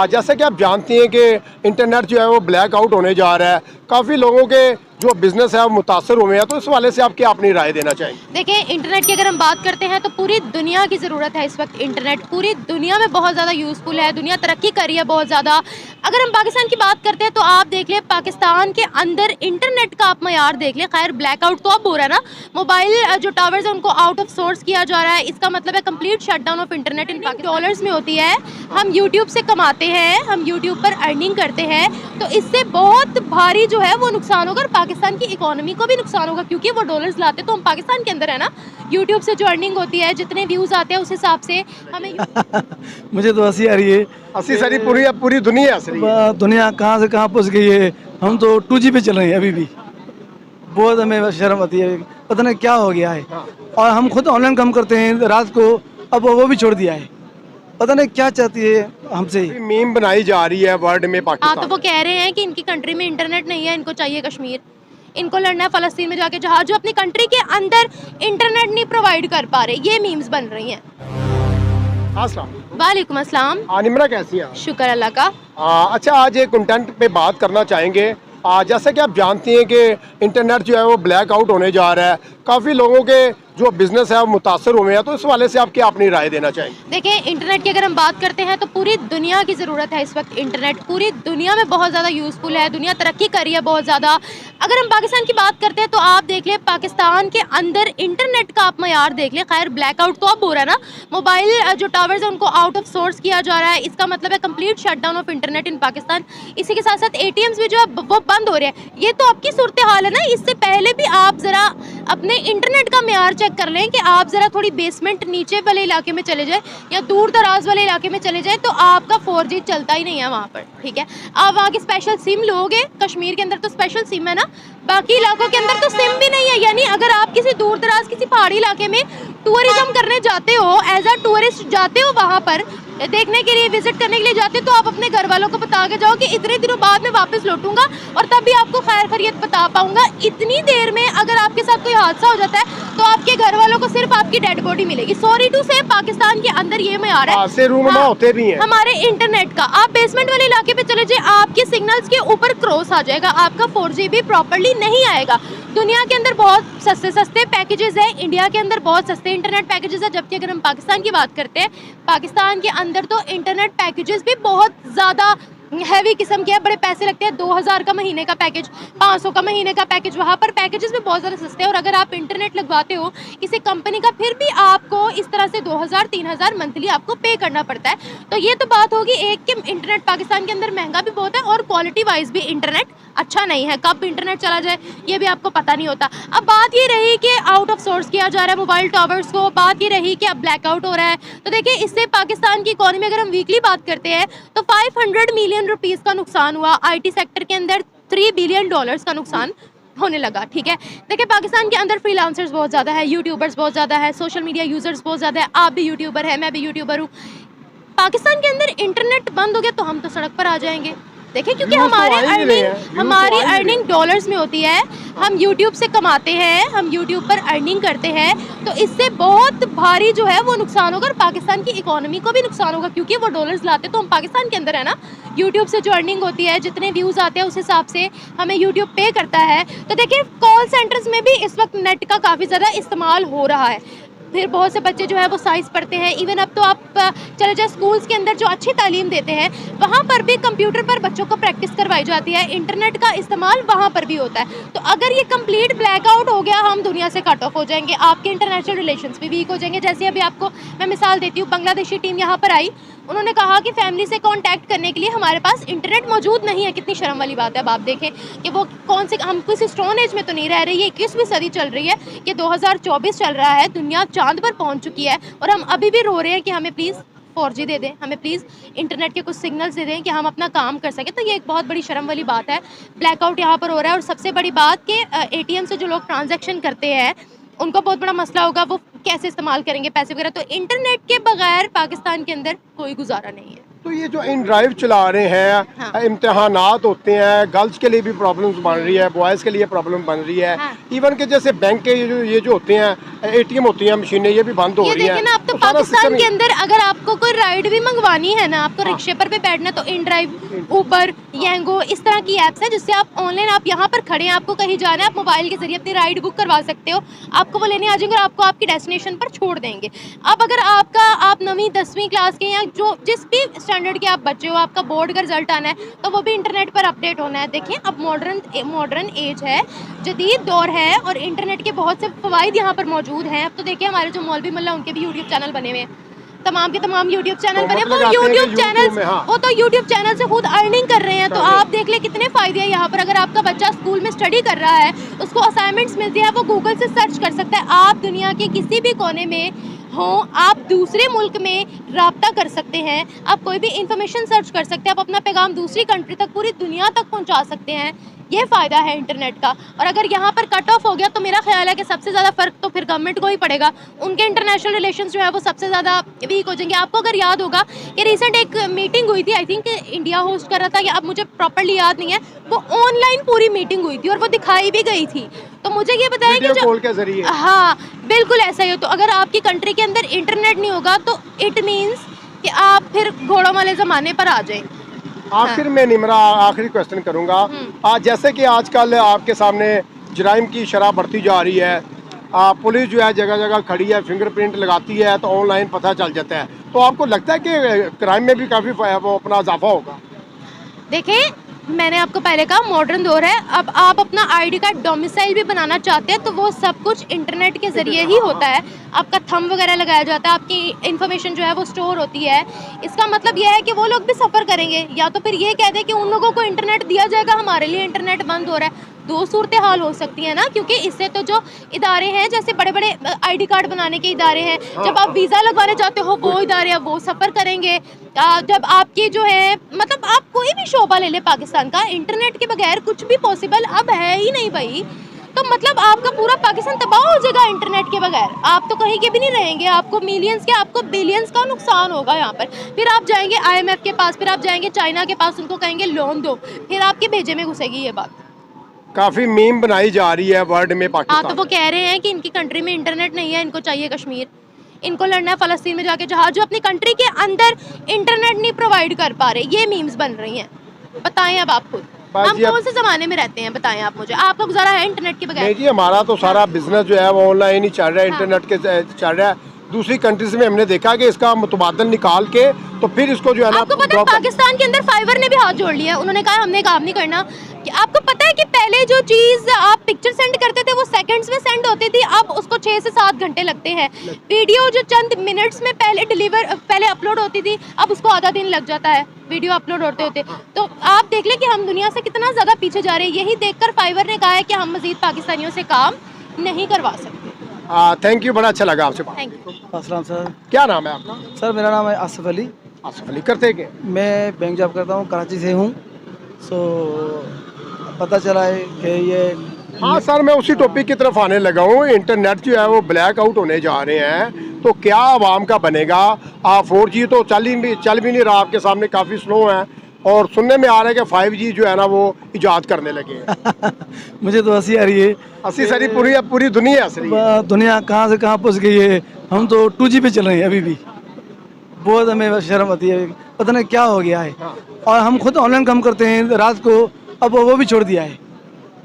जैसे कि आप जानती हैं कि इंटरनेट जो है वो ब्लैक आउट होने जा रहा है, काफ़ी लोगों के जो बिजनेस है वो मुतासर हुए हैं, तो इस वाले से आप क्या अपनी राय देना चाहेंगे? देखिए, इंटरनेट की अगर हम बात करते हैं तो पूरी दुनिया की ज़रूरत है इस वक्त। इंटरनेट पूरी दुनिया में बहुत ज़्यादा यूज़फुल है, दुनिया तरक्की कर रही है बहुत ज़्यादा। अगर हम पाकिस्तान की बात करते हैं तो आप देख लें, पाकिस्तान के अंदर इंटरनेट का आप मयार देख लें। खैर, ब्लैकआउट तो अब हो रहा है ना, मोबाइल जो टावर्स हैं उनको आउट ऑफ सोर्स किया जा रहा है। इसका मतलब है complete shutdown of internet in dollars में होती है। हम यूट्यूब से कमाते हैं, हम यूट्यूब पर अर्निंग करते हैं, तो इससे बहुत भारी जो है वो नुकसान होगा और पाकिस्तान की इकोनॉमी को भी नुकसान होगा, क्योंकि वो डॉलर्स लाते तो हम पाकिस्तान के अंदर है ना। यूट्यूब से जो अर्निंग होती है, जितने व्यूज़ आते हैं उस हिसाब से हमें मुझे तो हंसी आ रही है। अस्सी सारी पूरी दुनिया हंस रही है। दुनिया कहाँ से कहाँ पहुँच गई है। हम तो 2G पे चल रहे हैं अभी भी। बहुत हमें शर्म आती है, पता नहीं क्या हो गया है। और हम खुद ऑनलाइन काम करते हैं रात को, अब वो भी छोड़ दिया है। पता नहीं क्या चाहती है हमसे। मीम बनाई जा रही है वर्ल्ड में पाकिस्तान। तो वो कह रहे हैं कि इनकी कंट्री में इंटरनेट नहीं है, इनको चाहिए कश्मीर, इनको लड़ना है फ़लस्तीन में जाके जहाँ जो अपनी कंट्री के अंदर इंटरनेट नहीं प्रोवाइड कर पा रहे। ये मीम्स बन रही हैं। वालेकुम अस्सलाम। निम्रा कैसी है? शुक्र अल्लाह का। अच्छा, आज एक कंटेंट पे बात करना चाहेंगे। जैसे कि आप जानती हैं कि इंटरनेट जो है वो ब्लैक आउट होने जा रहा है, काफ़ी लोगों के जो बिजनेस है वो मुतासर हुए हैं, तो इस वाले से आप क्या अपनी राय देना चाहेंगे? देखिए, इंटरनेट की अगर हम बात करते हैं तो पूरी दुनिया की ज़रूरत है इस वक्त। इंटरनेट पूरी दुनिया में बहुत ज़्यादा यूज़फुल है, दुनिया तरक्की कर रही है बहुत ज़्यादा। अगर हम पाकिस्तान की बात करते हैं तो आप देख लें, पाकिस्तान के अंदर इंटरनेट का आप मयार देख लें। खैर, ब्लैकआउट तो अब हो रहा है ना, मोबाइल जो टावर्स हैं उनको आउट ऑफ सोर्स किया जा रहा है। इसका मतलब है complete shutdown of internet in Pakistan. इसी के साथ साथ ATMs भी जो है वो बंद हो रहे हैं। ये तो आपकी सूरत हाल है ना। इससे पहले भी आप ज़रा अपने इंटरनेट का मयार चेक कर लें कि आप ज़रा थोड़ी बेसमेंट नीचे वाले इलाके में चले जाए या दूर दराज वाले इलाके में चले जाए तो आपका 4G चलता ही नहीं है वहाँ पर। ठीक है, आप वहाँ की स्पेशल सिम लोगे। कश्मीर के अंदर तो स्पेशल सिम है ना, बाकी इलाकों के अंदर तो सिम भी नहीं है। यानी अगर आप किसी दूर दराज किसी पहाड़ी इलाके में टूरिज्म करने जाते हो, एज अ टूरिस्ट जाते हो, वहाँ पर देखने के लिए, विजिट करने के लिए जाते, तो आप अपने घर वालों को बता के जाओ कि इतने दिनों बाद मैं वापस लौटूंगा और तब भी आपको खैर खैरियत बता पाऊंगा। इतनी देर में अगर आपके साथ कोई हादसा हो जाता है तो आपके घर वालों को सिर्फ आपकी डेड बॉडी मिलेगी। सॉरी टू से, पाकिस्तान के अंदर ये में आ रहा है। रूम होते भी हैं हमारे इंटरनेट का। आप बेसमेंट वाले इलाके पे चले जाए, आपके सिग्नल्स के ऊपर क्रॉस आ जाएगा, आपका 4G भी प्रॉपर्ली नहीं आएगा। दुनिया के अंदर बहुत सस्ते पैकेजेस हैं, इंडिया के अंदर बहुत सस्ते इंटरनेट पैकेजेस हैं, जबकि अगर हम पाकिस्तान की बात करते हैं, पाकिस्तान के अंदर तो इंटरनेट पैकेजेस भी बहुत ज़्यादा हैवी किस्म के हैं। बड़े पैसे लगते हैं, 2000 का महीने का पैकेज, 500 का महीने का पैकेज। वहाँ पर पैकेजेस भी बहुत ज़्यादा सस्ते हैं। और अगर आप इंटरनेट लगवाते हो किसी कंपनी का, फिर भी आपको इस तरह से 2000-3000 मंथली आपको पे करना पड़ता है। तो ये तो बात होगी एक कि इंटरनेट पाकिस्तान के अंदर महंगा भी बहुत है और क्वालिटी वाइज भी इंटरनेट अच्छा नहीं है। कब इंटरनेट चला जाए ये भी आपको पता नहीं होता। अब बात ये रही कि आउट ऑफ सोर्स किया जा रहा है मोबाइल टावर्स को, बात ये रही कि अब ब्लैकआउट हो रहा है, तो देखिए इससे पाकिस्तान की इकोनॉमी अगर हम वीकली बात करते हैं तो 500 मिलियन रुपीस का नुकसान हुआ। IT सेक्टर के अंदर $3 बिलियन का नुकसान होने लगा। ठीक है, देखिए पाकिस्तान के अंदर फ्रीलांसर्स बहुत ज़्यादा है, यूट्यूबर्स बहुत ज़्यादा है, सोशल मीडिया यूजर्स बहुत ज़्यादा है। आप भी यूट्यूबर है, मैं भी यूट्यूबर हूँ। पाकिस्तान के अंदर इंटरनेट बंद हो गया तो हम तो सड़क पर आ जाएंगे। देखिए, क्योंकि हमारी अर्निंग डॉलर्स में होती है, हम यूट्यूब से कमाते हैं, हम यूट्यूब पर अर्निंग करते हैं, तो इससे बहुत भारी जो है वो नुकसान होगा और पाकिस्तान की इकोनॉमी को भी नुकसान होगा, क्योंकि वो डॉलर्स लाते तो हम पाकिस्तान के अंदर है ना। यूट्यूब से जो अर्निंग होती है, जितने व्यूज़ आते हैं उस हिसाब से हमें यूट्यूब पे करता है। तो देखिए, कॉल सेंटर्स में भी इस वक्त नेट का काफ़ी ज़्यादा इस्तेमाल हो रहा है। फिर बहुत से बच्चे जो है वो साइंस पढ़ते हैं। इवन अब तो आप चले जाए स्कूल्स के अंदर जो अच्छी तालीम देते हैं, वहाँ पर भी कंप्यूटर पर बच्चों को प्रैक्टिस करवाई जाती है, इंटरनेट का इस्तेमाल वहाँ पर भी होता है। तो अगर ये कंप्लीट ब्लैकआउट हो गया, हम दुनिया से कट ऑफ हो जाएंगे, आपके इंटरनेशनल रिलेशंस भी वीक हो जाएंगे। जैसे अभी आपको मैं मिसाल देती हूँ, बांग्लादेशी टीम यहाँ पर आई, उन्होंने कहा कि फैमिली से कांटेक्ट करने के लिए हमारे पास इंटरनेट मौजूद नहीं है। कितनी शर्म वाली बात है। अब आप देखें कि वो कौन से, हम किसी स्टोन एज में तो नहीं रह रहे। ये 21वीं सदी चल रही है, ये 2024 चल रहा है, दुनिया चांद पर पहुंच चुकी है और हम अभी भी रो रहे हैं कि हमें प्लीज़ 4G दे दें, हमें प्लीज़ इंटरनेट के कुछ सिग्नल्स दे दें कि हम अपना काम कर सकें। तो ये एक बहुत बड़ी शर्म वाली बात है। ब्लैकआउट यहाँ पर हो रहा है और सबसे बड़ी बात कि ATM से जो लोग ट्रांजैक्शन करते हैं उनको बहुत बड़ा मसला होगा, वो कैसे इस्तेमाल करेंगे पैसे वगैरह। तो इंटरनेट के बगैर पाकिस्तान के अंदर कोई गुजारा नहीं है। तो ये जो इन ड्राइव चला रहे हैं, हाँ। इम्तिहानात होते हैं, गर्ल्स के लिए भी प्रॉब्लम्स बन रही है, बॉयज़ के लिए प्रॉब्लम बन रही है। हाँ। इवन के जैसे बैंक के ये जो होते हैं, एटीएम होती हैं, मशीनें, ये भी बंद हो ये रही हैं। देखिए ना, अब तो सारा पाकिस्तान system के अंदर अगर आपको कोई राइड भी मंगवानी है ना, आपको हाँ। रिक्शे पर भी बैठना है, तो इन ड्राइव, उबर, यंगो, इस तरह की ऐप्स है जिससे आप ऑनलाइन, आप यहाँ पर खड़े हैं, आपको कहीं जाना है, आप मोबाइल के जरिए अपनी राइड बुक करवा सकते हो। आपको वो लेने आ जाएंगे और आपको आपकी डेस्टिनेशन पर छोड़ देंगे। अब अगर आप 9वीं 10वीं क्लास के या जो जिस भी स्टैंडर्ड के आप बच्चे हो, आपका बोर्ड का रिजल्ट आना है, तो वो भी इंटरनेट पर अपडेट होना है। देखिए, अब मॉडर्न एज है, जदीद दौर है, और इंटरनेट के बहुत से फ़वाइद यहाँ पर मौजूद हैं। अब तो देखिए, हमारे जो मौलवी मुल्ला, उनके भी यूट्यूब चैनल बने हुए हैं, तमाम के तमाम यूट्यूब चैनल बने, वो यूट्यूब चैनल, हाँ। वो तो यूट्यूब चैनल से खुद अर्निंग कर रहे हैं। तो आप देख ले कितने फ़ायदे हैं यहाँ पर। अगर आपका बच्चा स्कूल में स्टडी कर रहा है, उसको असाइनमेंट्स मिलती है, वो गूगल से सर्च कर सकता है। आप दुनिया के किसी भी कोने में हो, आप दूसरे मुल्क में राब्ता कर सकते हैं, आप कोई भी इंफॉर्मेशन सर्च कर सकते हैं, आप अपना पैगाम दूसरी कंट्री तक, पूरी दुनिया तक पहुंचा सकते हैं। ये फ़ायदा है इंटरनेट का। और अगर यहाँ पर कट ऑफ हो गया, तो मेरा ख्याल है कि सबसे ज़्यादा फ़र्क तो फिर गवर्नमेंट को ही पड़ेगा। उनके इंटरनेशनल रिलेशंस जो है वो सबसे ज़्यादा वीक हो जाएंगे। आपको अगर याद होगा कि रिसेंट एक मीटिंग हुई थी, आई थिंक इंडिया होस्ट कर रहा था, या अब मुझे प्रॉपर्ली याद नहीं है, वो ऑनलाइन पूरी मीटिंग हुई थी और वो दिखाई भी गई थी। तो मुझे ये बताया कि वीडियो कॉल के जरिए, हाँ बिल्कुल ऐसा ही हो। तो अगर आपकी कंट्री के अंदर इंटरनेट नहीं होगा, तो इट मीन्स कि आप फिर घोड़ों वाले ज़माने पर आ जाएं। आखिर में निमरा आखिरी क्वेश्चन करूंगा। आज जैसे कि आजकल आपके सामने जराइम की शरह बढ़ती जा रही है, पुलिस जो है जगह जगह खड़ी है, फिंगरप्रिंट लगाती है, तो ऑनलाइन पता चल जाता है। तो आपको लगता है कि क्राइम में भी काफ़ी वो अपना इजाफा होगा? देखिए, मैंने आपको पहले कहा मॉडर्न दौर है। अब आप अपना आईडी कार्ड डोमिसाइल भी बनाना चाहते हैं, तो वो सब कुछ इंटरनेट के ज़रिए ही होता है। आपका थंब वगैरह लगाया जाता है, आपकी इन्फॉर्मेशन जो है वो स्टोर होती है। इसका मतलब यह है कि वो लोग भी सफ़र करेंगे, या तो फिर ये कह दें कि उन लोगों को इंटरनेट दिया जाएगा, हमारे लिए इंटरनेट बंद हो रहा है। दो सूरत हाल हो सकती है ना, क्योंकि इससे तो जो इदारे हैं, जैसे बड़े बड़े आईडी कार्ड बनाने के इदारे हैं, जब आप वीज़ा लगवाने जाते हो, वो इदारे हैं, वो सफ़र करेंगे। जब आपकी जो है, मतलब आप कोई भी शोबा ले ले पाकिस्तान का, इंटरनेट के बगैर कुछ भी पॉसिबल अब है ही नहीं भाई। तो मतलब आपका पूरा पाकिस्तान तबाह हो जाएगा इंटरनेट के बगैर। आप तो कहीं के भी नहीं रहेंगे, आपको मिलियंस के, आपको बिलियंस का नुकसान होगा यहाँ पर। फिर आप जाएंगे IMF के पास, फिर आप जाएंगे चाइना के पास, उनको कहेंगे लोन दो, फिर आपके भेजे में घुसेगी ये बात। काफ़ी मीम बनाई जा रही है वर्ल्ड में हाँ, पाकिस्तान तो वो कह रहे हैं कि इनकी कंट्री में इंटरनेट नहीं है, इनको चाहिए कश्मीर, इनको लड़ना है फ़लस्तीन में जाके, जहाँ जो अपनी कंट्री के अंदर इंटरनेट नहीं प्रोवाइड कर पा रहे। ये मीम्स बन रही हैं। बताएं अब आप खुद, हम कौन से ज़माने में रहते हैं? बताएं आप मुझे, आपका गुजारा है इंटरनेट के बगैर? नहीं जी, हमारा तो सारा बिजनेस जो है वो ऑनलाइन ही चल रहा है, इंटरनेट के चल रहा है। दूसरी कंट्रीज में हमने देखा कि इसका मुतबादल निकाल के तो फिर इसको जो है ना, आपको पता है पाकिस्तान के अंदर फाइबर ने भी हाथ जोड़ लिया। उन्होंने कहा हमने काम नहीं करना। कि आपको पता है कि पहले जो चीज़ आप पिक्चर सेंड करते थे वो सेकंड्स में सेंड होती थी, अब उसको 6 से 7 घंटे लगते हैं। वीडियो जो चंद मिनट्स में पहले अपलोड होती थी, अब उसको आधा दिन लग जाता है वीडियो अपलोड होते होते। तो आप देख लें कि हम दुनिया से कितना ज़्यादा पीछे जा रहे हैं। यही देखकर फाइबर ने कहा है कि हम मज़ीद पाकिस्तानियों से काम नहीं करवा सकते। थैंक यू, बड़ा अच्छा लगा आपसे। Thank you. अस्सलाम सर। क्या नाम है आपका? सर मेरा नाम है आसिफ अली। आसिफ अली, करते क्या? मैं बैंक जॉब करता हूँ, कराची से हूँ। सो पता चला है कि ये, हाँ सर, मैं उसी टॉपिक की तरफ आने लगा हूँ। इंटरनेट जो है वो ब्लैक आउट होने जा रहे हैं, तो क्या आवाम का बनेगा? 4G तो चल भी नहीं रहा, आपके सामने काफ़ी स्लो है, और सुनने में आ रहा है कि 5G जो है ना वो इजाद करने लगे हैं। मुझे तो हंसी आ रही है। हंसी सारी पूरी दुनिया हंस रही है। दुनिया कहाँ से कहाँ पहुँच गई है। हम तो 2G पे चल रहे हैं अभी भी। बहुत हमें शर्म आती है, पता नहीं क्या हो गया है। और हम खुद ऑनलाइन काम करते हैं रात को, अब वो भी छोड़ दिया है।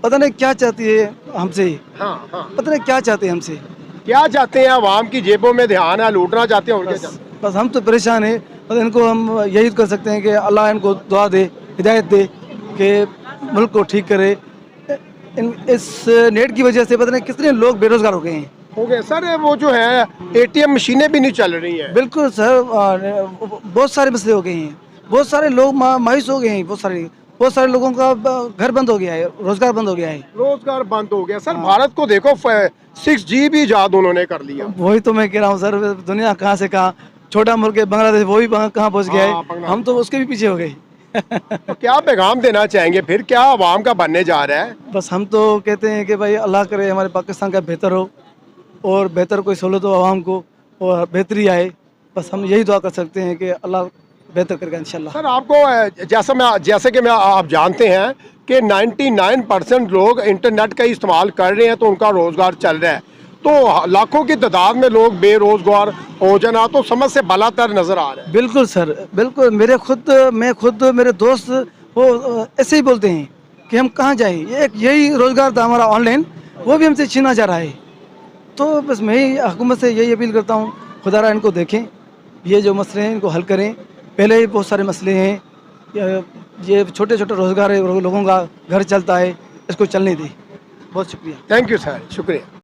पता नहीं क्या चाहती है हमसे। हाँ, हाँ। पता नहीं क्या चाहते हैं हमसे। क्या चाहते हैं? आवाम की जेबों में ध्यान है, लूटना चाहते हैं, और क्या चाहते हैं? बस हम तो परेशान हैं। बस इनको हम यही कर सकते हैं कि अल्लाह इनको दुआ दे, हिदायत दे कि मुल्क को ठीक करे। इस नेट की वजह से पता नहीं कितने लोग बेरोजगार हो गए हैं। हो गए सर। वो जो है ATM मशीनें भी नहीं चल रही हैं। बिल्कुल सर, बहुत सारे मसले हो गए हैं। बहुत सारे लोग मायूस हो गए हैं। बहुत सारे लोगों का घर बंद हो गया है, रोजगार बंद हो गया है। रोजगार बंद हो गया सर। भारत को देखो, 6G भी इजाद उन्होंने कर लिया। वही तो मैं कह रहा हूँ सर, दुनिया कहाँ से कहाँ, छोटा मुल्क है बांग्लादेश, वो भी कहाँ पहुँच गया है। हम तो उसके भी पीछे हो गए। तो क्या पैगाम देना चाहेंगे फिर? क्या आवाम का बनने जा रहा है? बस हम तो कहते हैं कि भाई अल्लाह करे हमारे पाकिस्तान का बेहतर हो, और बेहतर कोई सहूलत हो आवाम को, और बेहतरी आए। बस हम यही दुआ कर सकते हैं कि अल्लाह बेहतर करेगा इंशाल्लाह। सर आपको जैसे कि आप जानते हैं कि 99% लोग इंटरनेट का इस्तेमाल कर रहे हैं तो उनका रोज़गार चल रहा है, तो लाखों की तादाद में लोग बेरोज़गार हो जाना तो समझ से बालातर नज़र आ रहा है। बिल्कुल सर, बिल्कुल। मैं खुद मेरे दोस्त वो ऐसे ही बोलते हैं कि हम कहाँ जाएं, यही रोज़गार था हमारा ऑनलाइन, वो भी हमसे छीना जा रहा है। तो बस मैं ही हुकूमत से यही अपील करता हूँ, खुदारा इनको देखें, ये जो मसले हैं इनको हल करें। पहले ही बहुत सारे मसले हैं, ये छोटे छोटे रोज़गार है, लोगों का घर चलता है, इसको चलने दें। बहुत शुक्रिया। थैंक यू सर, शुक्रिया।